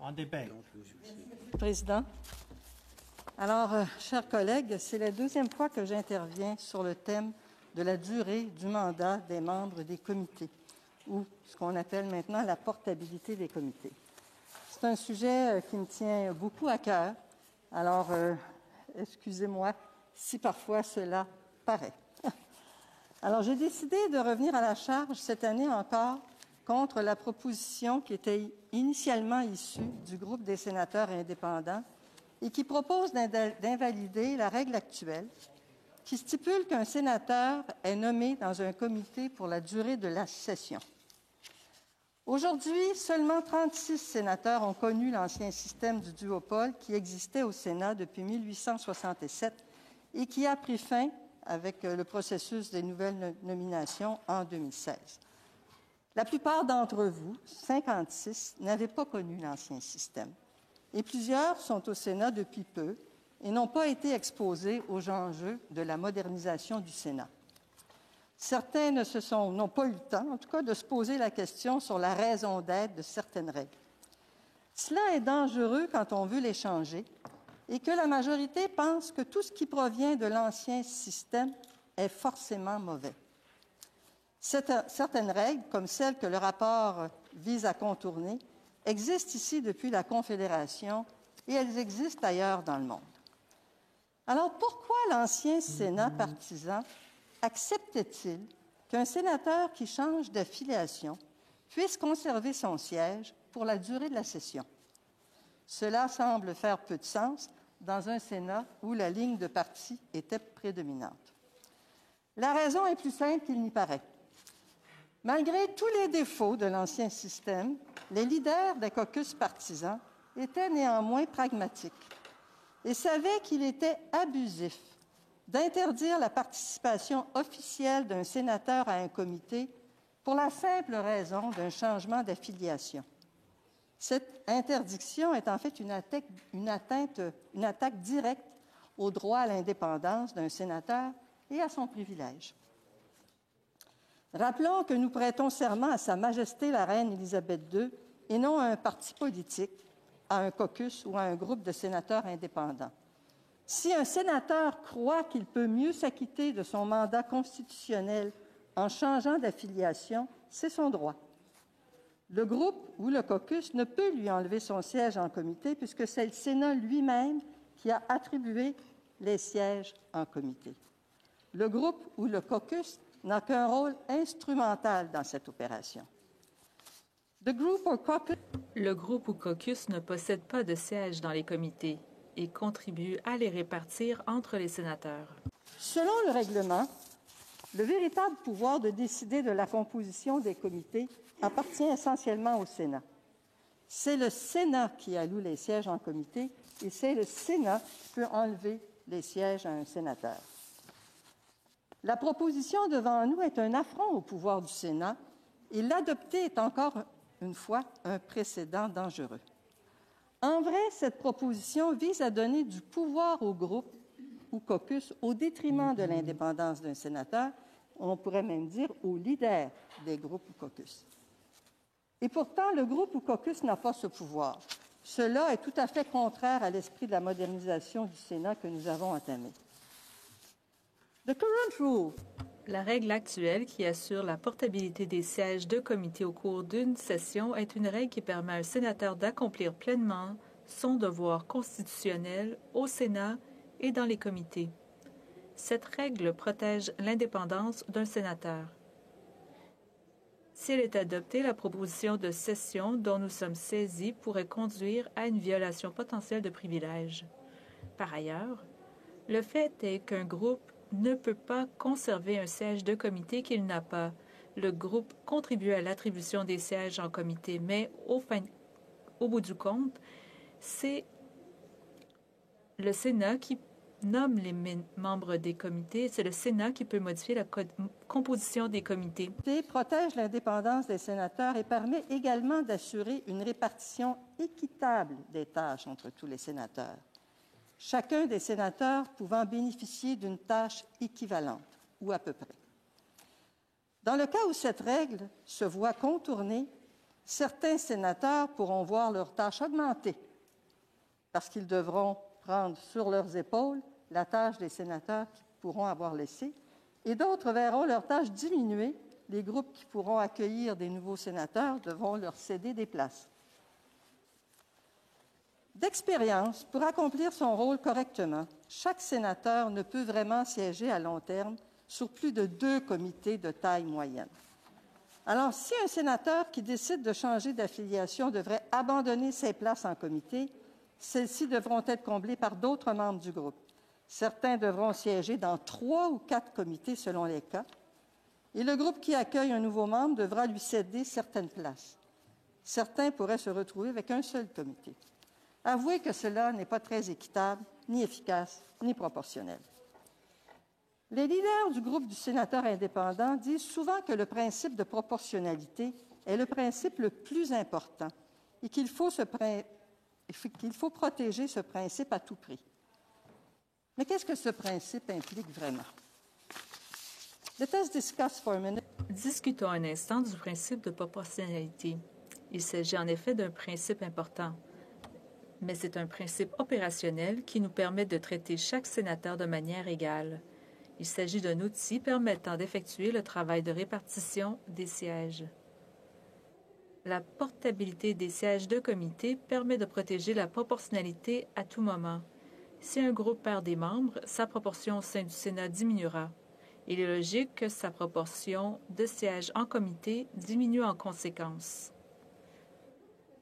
On debate. Président. Alors, chers collègues, c'est la deuxième fois que j'interviens sur le thème de la durée du mandat des membres des comités, ou ce qu'on appelle maintenant la portabilité des comités. C'est un sujet qui me tient beaucoup à cœur, alors excusez-moi si parfois cela paraît. Alors, j'ai décidé de revenir à la charge cette année encore contre la proposition qui était initialement issue du groupe des sénateurs indépendants et qui propose d'invalider la règle actuelle qui stipule qu'un sénateur est nommé dans un comité pour la durée de la session. Aujourd'hui, seulement 36 sénateurs ont connu l'ancien système du duopole qui existait au Sénat depuis 1867 et qui a pris fin avec le processus des nouvelles nominations en 2016. La plupart d'entre vous, 56, n'avaient pas connu l'ancien système. Et plusieurs sont au Sénat depuis peu et n'ont pas été exposés aux enjeux de la modernisation du Sénat. Certains n'ont pas eu le temps, en tout cas, de se poser la question sur la raison d'être de certaines règles. Cela est dangereux quand on veut les changer et que la majorité pense que tout ce qui provient de l'ancien système est forcément mauvais. Certaines règles, comme celles que le rapport vise à contourner, existent ici depuis la Confédération et elles existent ailleurs dans le monde. Alors pourquoi l'ancien Sénat partisan accepte-t-il qu'un sénateur qui change d'affiliation puisse conserver son siège pour la durée de la session? Cela semble faire peu de sens dans un Sénat où la ligne de parti était prédominante. La raison est plus simple qu'il n'y paraît. Malgré tous les défauts de l'ancien système, les leaders des caucus partisans étaient néanmoins pragmatiques et savaient qu'il était abusif d'interdire la participation officielle d'un sénateur à un comité pour la simple raison d'un changement d'affiliation. Cette interdiction est en fait une attaque directe au droit à l'indépendance d'un sénateur et à son privilège. Rappelons que nous prêtons serment à Sa Majesté la Reine Élisabeth II et non à un parti politique, à un caucus ou à un groupe de sénateurs indépendants. Si un sénateur croit qu'il peut mieux s'acquitter de son mandat constitutionnel en changeant d'affiliation, c'est son droit. Le groupe ou le caucus ne peut lui enlever son siège en comité puisque c'est le Sénat lui-même qui a attribué les sièges en comité. Le groupe ou le caucus n'a qu'un rôle instrumental dans cette opération. Le groupe ou caucus ne possède pas de sièges dans les comités et contribue à les répartir entre les sénateurs. Selon le règlement, le véritable pouvoir de décider de la composition des comités appartient essentiellement au Sénat. C'est le Sénat qui alloue les sièges en comité et c'est le Sénat qui peut enlever les sièges à un sénateur. La proposition devant nous est un affront au pouvoir du Sénat et l'adopter est encore une fois un précédent dangereux. En vrai, cette proposition vise à donner du pouvoir au groupe ou caucus au détriment de l'indépendance d'un sénateur, on pourrait même dire au leader des groupes ou caucus. Et pourtant, le groupe ou caucus n'a pas ce pouvoir. Cela est tout à fait contraire à l'esprit de la modernisation du Sénat que nous avons entamé. La règle actuelle qui assure la portabilité des sièges de comité au cours d'une session est une règle qui permet à un sénateur d'accomplir pleinement son devoir constitutionnel au Sénat et dans les comités. Cette règle protège l'indépendance d'un sénateur. Si elle est adoptée, la proposition de cession dont nous sommes saisis pourrait conduire à une violation potentielle de privilèges. Par ailleurs, le fait est qu'un groupe ne peut pas conserver un siège de comité qu'il n'a pas. Le groupe contribue à l'attribution des sièges en comité, mais au bout du compte, c'est le Sénat qui nomme les membres des comités. C'est le Sénat qui peut modifier la composition des comités. Protège l'indépendance des sénateurs et permet également d'assurer une répartition équitable des tâches entre tous les sénateurs. Chacun des sénateurs pouvant bénéficier d'une tâche équivalente, ou à peu près. Dans le cas où cette règle se voit contournée, Certains sénateurs pourront voir leurs tâches augmenter parce qu'ils devront prendre sur leurs épaules la tâche des sénateurs qui pourront avoir laissé, et d'autres verront leurs tâches diminuer. Les groupes qui pourront accueillir des nouveaux sénateurs devront leur céder des places. D'expérience, pour accomplir son rôle correctement, chaque sénateur ne peut vraiment siéger à long terme sur plus de 2 comités de taille moyenne. Alors, si un sénateur qui décide de changer d'affiliation devrait abandonner ses places en comité, celles-ci devront être comblées par d'autres membres du groupe. Certains devront siéger dans 3 ou 4 comités selon les cas, et le groupe qui accueille un nouveau membre devra lui céder certaines places. Certains pourraient se retrouver avec un seul comité. Avouez que cela n'est pas très équitable, ni efficace, ni proportionnel. Les leaders du groupe du sénateur indépendant disent souvent que le principe de proportionnalité est le principe le plus important et qu'il faut protéger ce principe à tout prix. Mais qu'est-ce que ce principe implique vraiment? Let us discuss for a minute. Discutons un instant du principe de proportionnalité. Il s'agit en effet d'un principe important, mais c'est un principe opérationnel qui nous permet de traiter chaque sénateur de manière égale. Il s'agit d'un outil permettant d'effectuer le travail de répartition des sièges. La portabilité des sièges de comité permet de protéger la proportionnalité à tout moment. Si un groupe perd des membres, sa proportion au sein du Sénat diminuera. Il est logique que sa proportion de sièges en comité diminue en conséquence.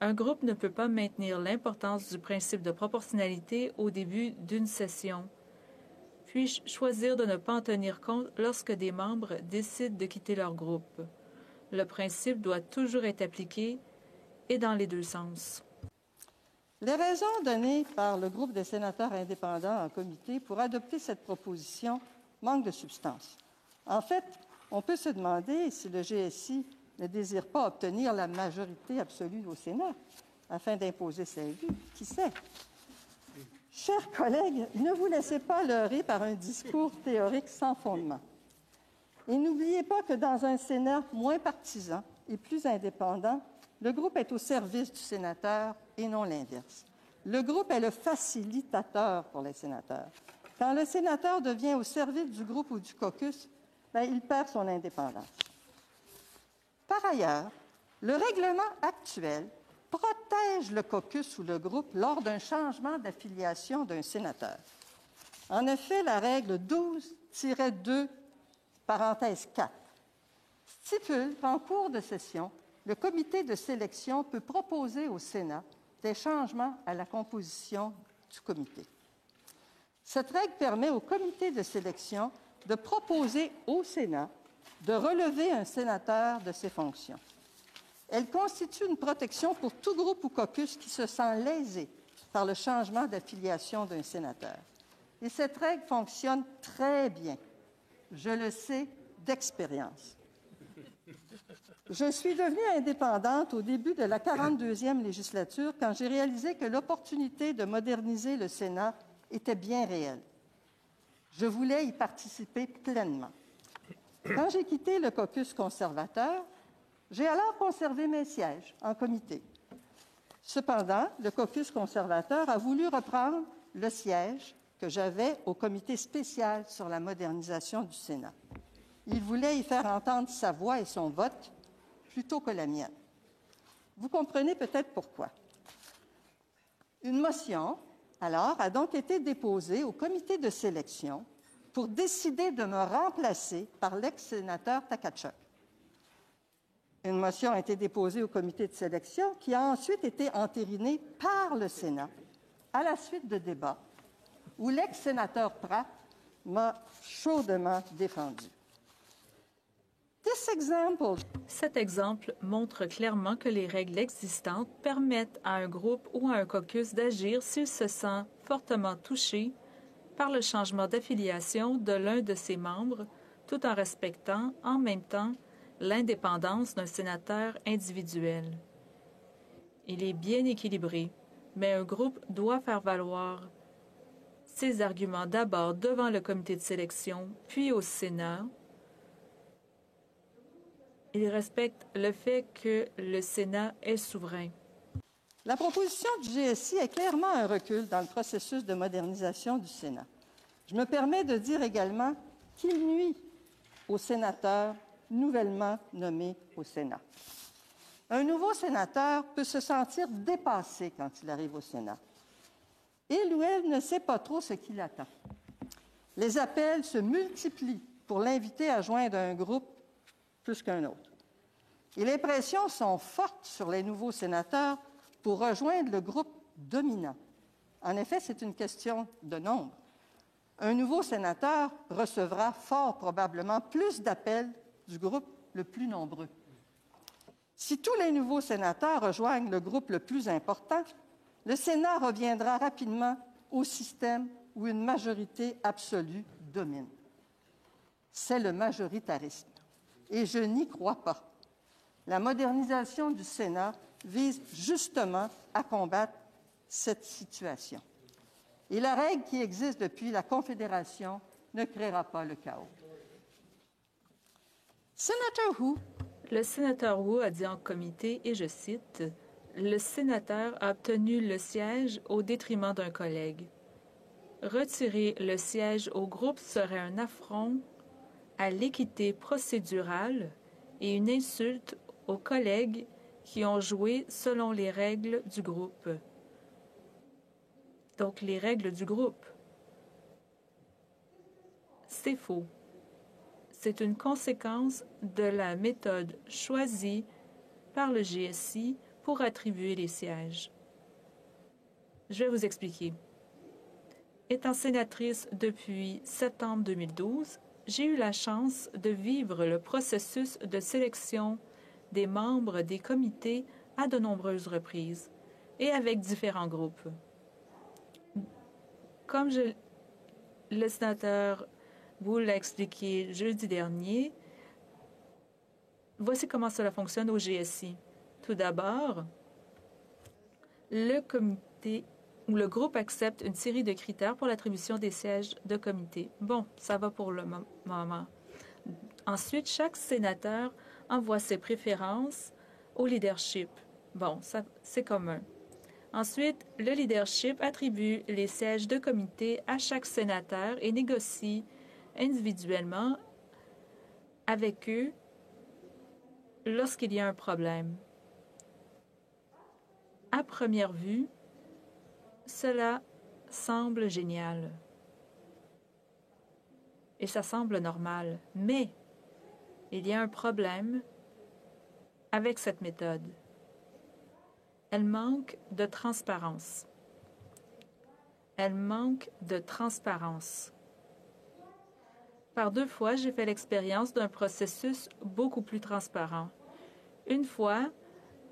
Un groupe ne peut pas maintenir l'importance du principe de proportionnalité au début d'une session, puis choisir de ne pas en tenir compte lorsque des membres décident de quitter leur groupe. Le principe doit toujours être appliqué et dans les 2 sens. Les raisons données par le groupe des sénateurs indépendants en comité pour adopter cette proposition manquent de substance. En fait, on peut se demander si le GSI ne désire pas obtenir la majorité absolue au Sénat afin d'imposer ses vues. Qui sait? Chers collègues, ne vous laissez pas leurrer par un discours théorique sans fondement. Et n'oubliez pas que dans un Sénat moins partisan et plus indépendant, le groupe est au service du sénateur et non l'inverse. Le groupe est le facilitateur pour les sénateurs. Quand le sénateur devient au service du groupe ou du caucus, il perd son indépendance. Par ailleurs, le règlement actuel protège le caucus ou le groupe lors d'un changement d'affiliation d'un sénateur. En effet, la règle 12-2, parenthèse 4, stipule qu'en cours de session, le comité de sélection peut proposer au Sénat des changements à la composition du comité. Cette règle permet au comité de sélection de proposer au Sénat de relever un sénateur de ses fonctions. Elle constitue une protection pour tout groupe ou caucus qui se sent lésé par le changement d'affiliation d'un sénateur. Et cette règle fonctionne très bien. Je le sais d'expérience. Je suis devenue indépendante au début de la 42e législature quand j'ai réalisé que l'opportunité de moderniser le Sénat était bien réelle. Je voulais y participer pleinement. Quand j'ai quitté le caucus conservateur, j'ai alors conservé mes sièges en comité. Cependant, le caucus conservateur a voulu reprendre le siège que j'avais au comité spécial sur la modernisation du Sénat. Il voulait y faire entendre sa voix et son vote plutôt que la mienne. Vous comprenez peut-être pourquoi. Une motion, alors, a donc été déposée au comité de sélection pour décider de me remplacer par l'ex-sénateur Tkachuk. Une motion a été déposée au comité de sélection qui a ensuite été entérinée par le Sénat à la suite de débats où l'ex-sénateur Pratt m'a chaudement défendu. Cet exemple montre clairement que les règles existantes permettent à un groupe ou à un caucus d'agir s'il se sent fortement touché par le changement d'affiliation de l'un de ses membres, tout en respectant en même temps l'indépendance d'un sénateur individuel. Il est bien équilibré, mais un groupe doit faire valoir ses arguments d'abord devant le comité de sélection, puis au Sénat, Il respecte le fait que le Sénat est souverain. La proposition du GSI est clairement un recul dans le processus de modernisation du Sénat. Je me permets de dire également qu'il nuit aux sénateurs nouvellement nommés au Sénat. Un nouveau sénateur peut se sentir dépassé quand il arrive au Sénat. Il ou elle ne sait pas trop ce qui l'attend. Les appels se multiplient pour l'inviter à joindre un groupe plus qu'un autre. Et les pressions sont fortes sur les nouveaux sénateurs pour rejoindre le groupe dominant. En effet, c'est une question de nombre. Un nouveau sénateur recevra fort probablement plus d'appels du groupe le plus nombreux. Si tous les nouveaux sénateurs rejoignent le groupe le plus important, le Sénat reviendra rapidement au système où une majorité absolue domine. C'est le majoritarisme. Et je n'y crois pas. La modernisation du Sénat vise justement à combattre cette situation. Et la règle qui existe depuis la Confédération ne créera pas le chaos. Senator Hu. Le sénateur Wu a dit en comité, et je cite, « Le sénateur a obtenu le siège au détriment d'un collègue. Retirer le siège au groupe serait un affront à l'équité procédurale et une insulte aux collègues qui ont joué selon les règles du groupe. » Donc, les règles du groupe. C'est faux. C'est une conséquence de la méthode choisie par le GSI pour attribuer les sièges. Je vais vous expliquer. Étant sénatrice depuis septembre 2012, j'ai eu la chance de vivre le processus de sélection des membres des comités à de nombreuses reprises et avec différents groupes. Comme le sénateur vous l'a expliqué jeudi dernier, voici comment cela fonctionne au GSI. Tout d'abord, le comité ou le groupe accepte une série de critères pour l'attribution des sièges de comité. Bon, ça va pour le moment. Ensuite, chaque sénateur envoie ses préférences au leadership. Bon, ça, c'est commun. Ensuite, le leadership attribue les sièges de comité à chaque sénateur et négocie individuellement avec eux lorsqu'il y a un problème. À première vue, cela semble génial. Et ça semble normal. Mais il y a un problème avec cette méthode. Elle manque de transparence. Elle manque de transparence. Par 2 fois, j'ai fait l'expérience d'un processus beaucoup plus transparent. Une fois,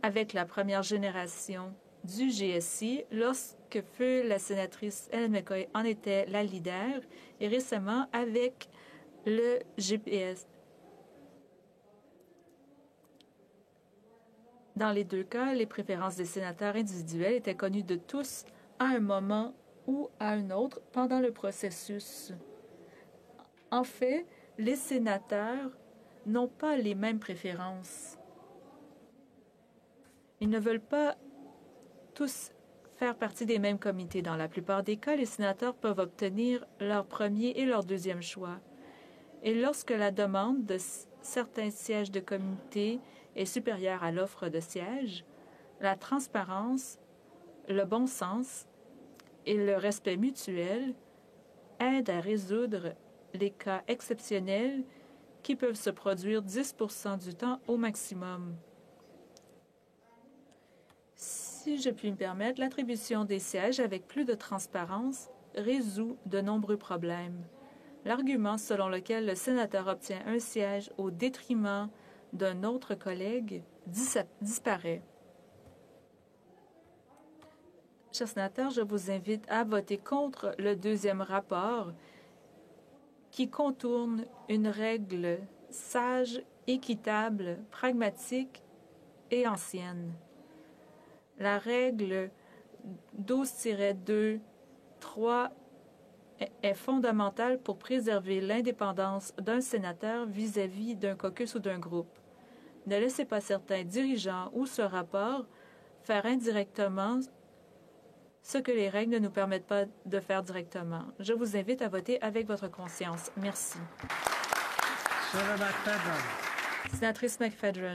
avec la première génération du GSI, lorsque fut la sénatrice Ellen McCoy en était la leader, et récemment avec le GPS. Dans les 2 cas, les préférences des sénateurs individuels étaient connues de tous à un moment ou à un autre pendant le processus. En fait, les sénateurs n'ont pas les mêmes préférences. Ils ne veulent pas tous faire partie des mêmes comités. Dans la plupart des cas, les sénateurs peuvent obtenir leur premier et leur deuxième choix. Et lorsque la demande de certains sièges de comité est supérieure à l'offre de sièges, la transparence, le bon sens et le respect mutuel aident à résoudre les cas exceptionnels qui peuvent se produire 10 % du temps au maximum. Si je puis me permettre, l'attribution des sièges avec plus de transparence résout de nombreux problèmes. L'argument selon lequel le sénateur obtient un siège au détriment d'un autre collègue disparaît. Chers sénateurs, je vous invite à voter contre le 2e rapport qui contourne une règle sage, équitable, pragmatique et ancienne. La règle 12-2.3 est fondamentale pour préserver l'indépendance d'un sénateur vis-à-vis d'un caucus ou d'un groupe. Ne laissez pas certains dirigeants ou ce rapport faire indirectement ce que les règles ne nous permettent pas de faire directement. Je vous invite à voter avec votre conscience. Merci. Senator McFedrin. Sénatrice McFedrin.